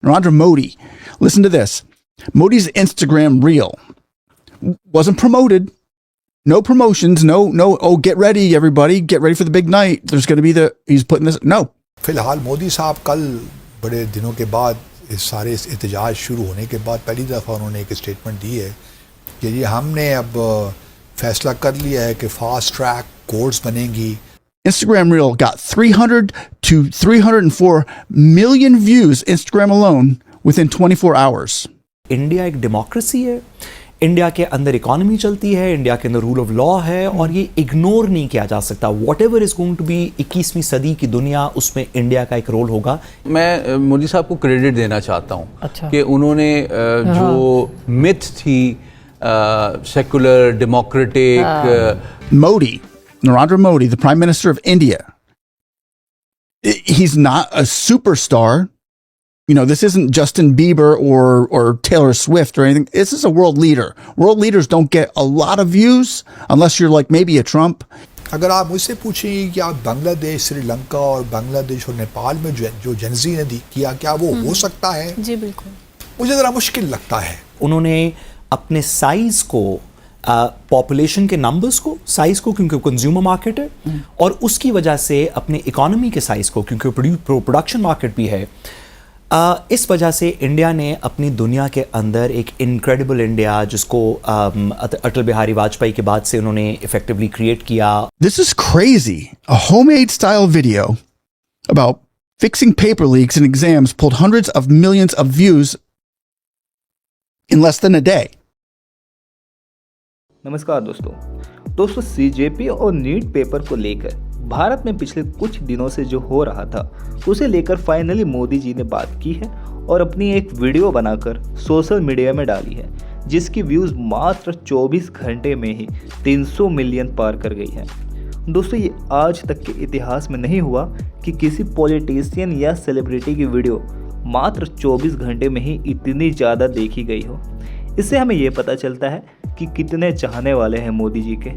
Narendra Modi. Listen to this. Modi's Instagram reel wasn't promoted. No promotions. No. Oh, get ready, everybody. Get ready for the big night. There's going to be he's putting this. No. फिलहाल मोदी साहब कल बड़े दिनों के बाद इस सारे एहतजाज शुरू होने के बाद पहली दफ़ा उन्होंने एक स्टेटमेंट दी है कि ये हमने अब फैसला कर लिया है कि फास्ट ट्रैक कोर्ट्स बनेंगी. Instagram reel got 300 to 304 million views, Instagram alone, within 24 hours. India एक डेमोक्रेसी है, इंडिया के अंदर इकोनॉमी चलती है, इंडिया के अंदर रूल ऑफ लॉ है और ये इग्नोर नहीं किया जा सकता. Whatever is going to be 21वीं सदी की दुनिया, उसमें इंडिया का एक रोल होगा. मैं मोदी साहब को क्रेडिट देना चाहता हूँ. अच्छा. कि उन्होंने जो मिथ थी secular democratic Modi, Narendra Modi, the Prime Minister of India, he's not a superstar. You know, this isn't Justin Bieber or Taylor Swift or anything. This is a world leader. World leaders don't get a lot of views unless you're like maybe a Trump. अगर आप मुझसे पूछें कि आप बांग्लादेश, श्रीलंका और बांग्लादेश और नेपाल में जो जेनजी ने किया, क्या वो हो सकता है? जी बिल्कुल. मुझे ज़रा मुश्किल लगता है. उन्होंने अपने साइज को, पॉपुलेशन के नंबर्स को, साइज को, क्योंकि कंज्यूमर मार्केट है, और उसकी वजह से अपने इकोनॉमी के साइज को, क्योंकि प्रोडक्शन मार्केट भी है, इस वजह से इंडिया ने अपनी दुनिया के अंदर एक इनक्रेडिबल इंडिया, जिसको अटल बिहारी वाजपेयी के बाद से उन्होंने इफेक्टिवली क्रिएट किया. This is crazy. A homemade style video about fixing paper leaks in exams pulled hundreds of millions of views in less than a day. नमस्कार दोस्तों, सीजेपी और नीट पेपर को लेकर भारत में पिछले कुछ दिनों से जो हो रहा था, उसे लेकर फाइनली मोदी जी ने बात की है और अपनी एक वीडियो बनाकर सोशल मीडिया में डाली है, जिसकी व्यूज़ मात्र 24 घंटे में ही 300 मिलियन पार कर गई है. दोस्तों, ये आज तक के इतिहास में नहीं हुआ कि किसी पॉलिटिशियन या सेलिब्रिटी की वीडियो मात्र 24 घंटे में ही इतनी ज़्यादा देखी गई हो. इससे हमें ये पता चलता है कि कितने चाहने वाले हैं मोदी जी के.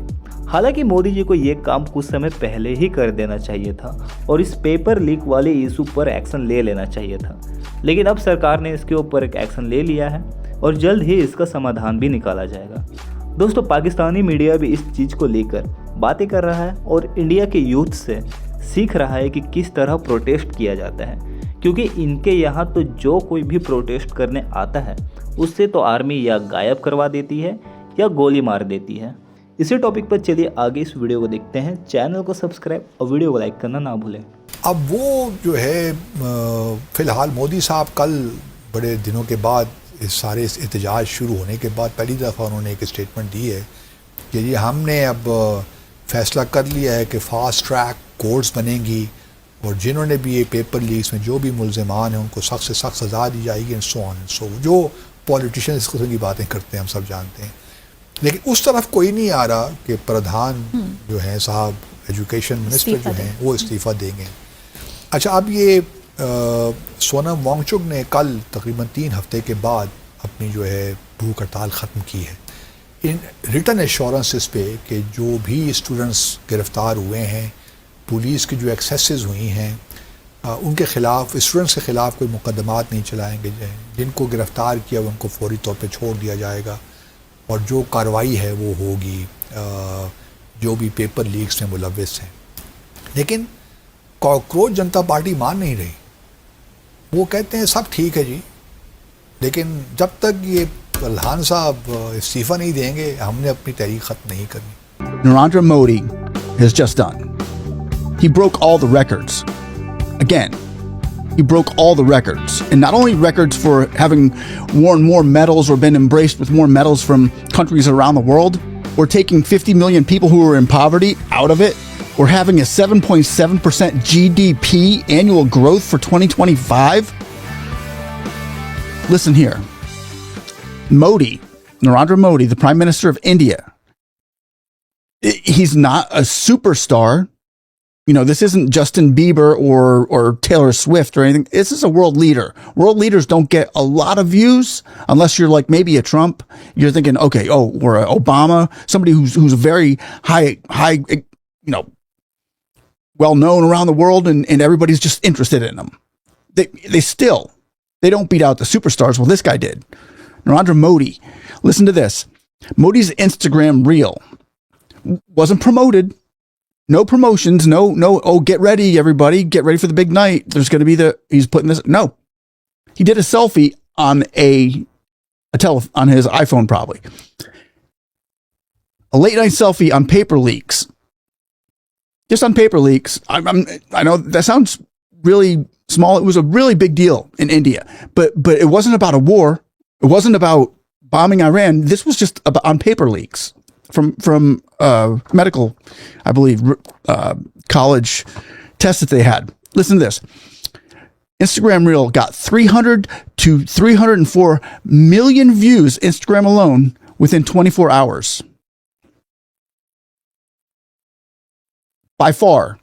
हालांकि मोदी जी को ये काम कुछ समय पहले ही कर देना चाहिए था और इस पेपर लीक वाले इशू पर एक्शन ले लेना चाहिए था, लेकिन अब सरकार ने इसके ऊपर एक एक्शन ले लिया है और जल्द ही इसका समाधान भी निकाला जाएगा. दोस्तों, पाकिस्तानी मीडिया भी इस चीज़ को लेकर बातें कर रहा है और इंडिया के यूथ से सीख रहा है कि किस तरह प्रोटेस्ट किया जाता है, क्योंकि इनके यहाँ तो जो कोई भी प्रोटेस्ट करने आता है उससे तो आर्मी या गायब करवा देती है या गोली मार देती है. इसी टॉपिक पर चलिए आगे इस वीडियो को देखते हैं. चैनल को सब्सक्राइब और वीडियो को लाइक करना ना भूलें. अब वो जो है फ़िलहाल मोदी साहब कल बड़े दिनों के बाद इस सारे एहतजाज शुरू होने के बाद पहली दफ़ा उन्होंने एक स्टेटमेंट दी है कि ये हमने अब फैसला कर लिया है कि फ़ास्ट ट्रैक कोर्ट्स बनेंगी और जिन्होंने भी ये पेपर लीक्स में जो भी मुल्ज़िमान हैं उनको सख्त से सख्त सज़ा दी जाएगी and so on and so. जो पॉलिटिशियन इस किस्म की बातें करते हैं हम सब जानते हैं, लेकिन उस तरफ कोई नहीं आ रहा कि प्रधान जो हैं साहब, एजुकेशन मिनिस्टर जो हैं, वो इस्तीफ़ा देंगे. अच्छा, अब ये सोनम वांगचुक ने कल तकरीबन 3 हफ्ते के बाद अपनी जो है भूख हड़ताल ख़त्म की है इन रिटन एश्योरेंसेस पे कि जो भी स्टूडेंट्स गिरफ़्तार हुए हैं, पुलिस की जो एक्सेसेस हुई हैं, उनके ख़िलाफ़, स्टूडेंट्स के ख़िलाफ़ कोई मुकदमात नहीं चलाएंगे, जिनको गिरफ़्तार किया उनको फौरी तौर पे छोड़ दिया जाएगा और जो कार्रवाई है वो होगी जो भी पेपर लीक्स में मुलव्वस हैं. लेकिन कॉकरोच जनता पार्टी मान नहीं रही. वो कहते हैं सब ठीक है जी, लेकिन जब तक ये प्रधान साहब इस्तीफ़ा नहीं देंगे हमने अपनी तहरीक ख़त्म नहीं करनी. Narendra Modi has just done. He broke all the records. Again, he broke all the records. And not only records for having won more medals or been embraced with more medals from countries around the world, or taking 50 million people who were in poverty out of it, or having a 7.7% GDP annual growth for 2025. Listen here. Modi, Narendra Modi, the Prime Minister of India, he's not a superstar. You know, this isn't Justin Bieber or Taylor Swift or anything. This is a world leader. World leaders don't get a lot of views unless you're like maybe a Trump. You're thinking, okay, or a Obama, somebody who's very high, you know, well known around the world, and everybody's just interested in them. They still, They don't beat out the superstars. Well, this guy did. Narendra Modi. Listen to this. Modi's Instagram reel wasn't promoted. No promotions. No. Oh, get ready, everybody. Get ready for the big night. There's going to be he's putting this. No. He did a selfie on on his iPhone, probably. A late night selfie on Paper Leaks. Just on Paper Leaks. I know that sounds really small. It was a really big deal in India, but it wasn't about a war. It wasn't about bombing Iran. This was just about on Paper Leaks from medical, I believe, college tests that they had. Listen to this. Instagram Reel got 300 to 304 million views, Instagram alone, within 24 hours. By far,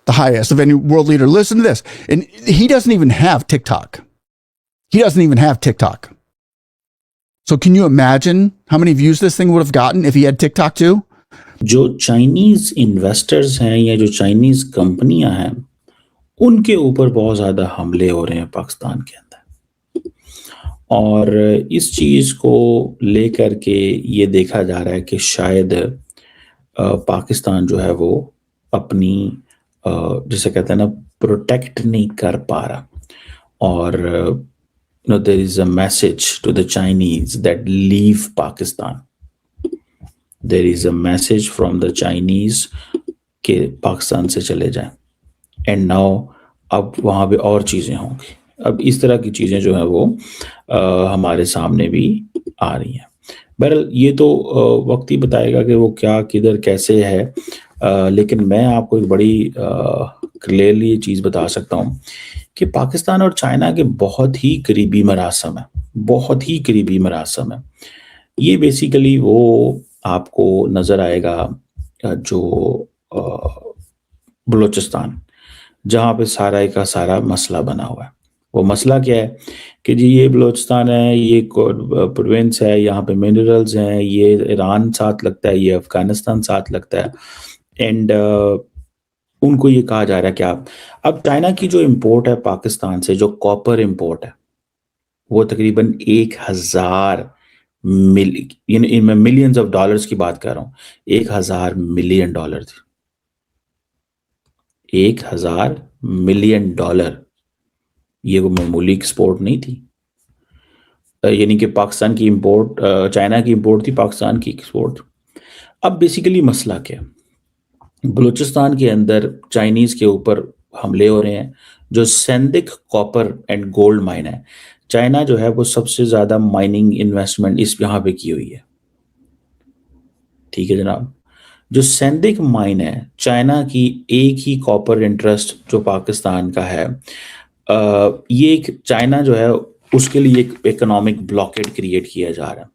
the highest of any world leader. Listen to this. And he doesn't even have TikTok. So can you imagine how many views this thing would have gotten if he had TikTok too? जो Chinese investors हैं या जो Chinese कंपनियां हैं उनके ऊपर बहुत ज़्यादा हमले हो रहे हैं पाकिस्तान के अंदर, और इस चीज़ को लेकर के ये देखा जा रहा है कि शायद पाकिस्तान जो है वो अपनी जिसे कहते हैं ना प्रोटेक्ट नहीं कर पा रहा, और there is a message to the Chinese that leave Pakistan. There is a message from the Chinese कि पाकिस्तान से चले जाएं. And now अब वहाँ पे और चीज़ें होंगी. अब इस तरह की चीज़ें जो है वो हमारे सामने भी आ रही हैं. बहरहाल ये तो वक्त ही बताएगा कि वो क्या किधर कैसे है, लेकिन मैं आपको एक बड़ी क्लियरली ये चीज़ बता सकता हूँ कि पाकिस्तान और चाइना के बहुत ही करीबी मरासम है. ये बेसिकली वो आपको नज़र आएगा जो बलूचिस्तान, जहाँ पे सारा का सारा मसला बना हुआ है. वो मसला क्या है कि जी ये बलूचिस्तान है, ये प्रोविंस है, यहाँ पे मिनरल्स हैं, ये ईरान साथ लगता है, ये अफगानिस्तान साथ लगता है, एंड उनको ये कहा जा रहा है कि आप अब चाइना की जो इंपोर्ट है पाकिस्तान से, जो कॉपर इंपोर्ट है, वो तकरीबन 1000 मैं मिलियंस ऑफ डॉलर्स की बात कर रहा हूँ, 1000 मिलियन डॉलर थी. 1000 मिलियन डॉलर, ये वो मामूली एक्सपोर्ट नहीं थी. यानी कि पाकिस्तान की इंपोर्ट चाइना की इंपोर्ट थी, पाकिस्तान की एक्सपोर्ट. अब बेसिकली मसला क्या है, बलूचिस्तान के अंदर चाइनीज के ऊपर हमले हो रहे हैं. जो सेंदिक कॉपर एंड गोल्ड माइन है, चाइना जो है वो सबसे ज्यादा माइनिंग इन्वेस्टमेंट इस यहाँ पे की हुई है. ठीक है जनाब. जो सेंदिक माइन है, चाइना की एक ही कॉपर इंटरेस्ट जो पाकिस्तान का है, ये एक चाइना जो है उसके लिए एक इकोनॉमिक ब्लॉकेड क्रिएट किया जा रहा है.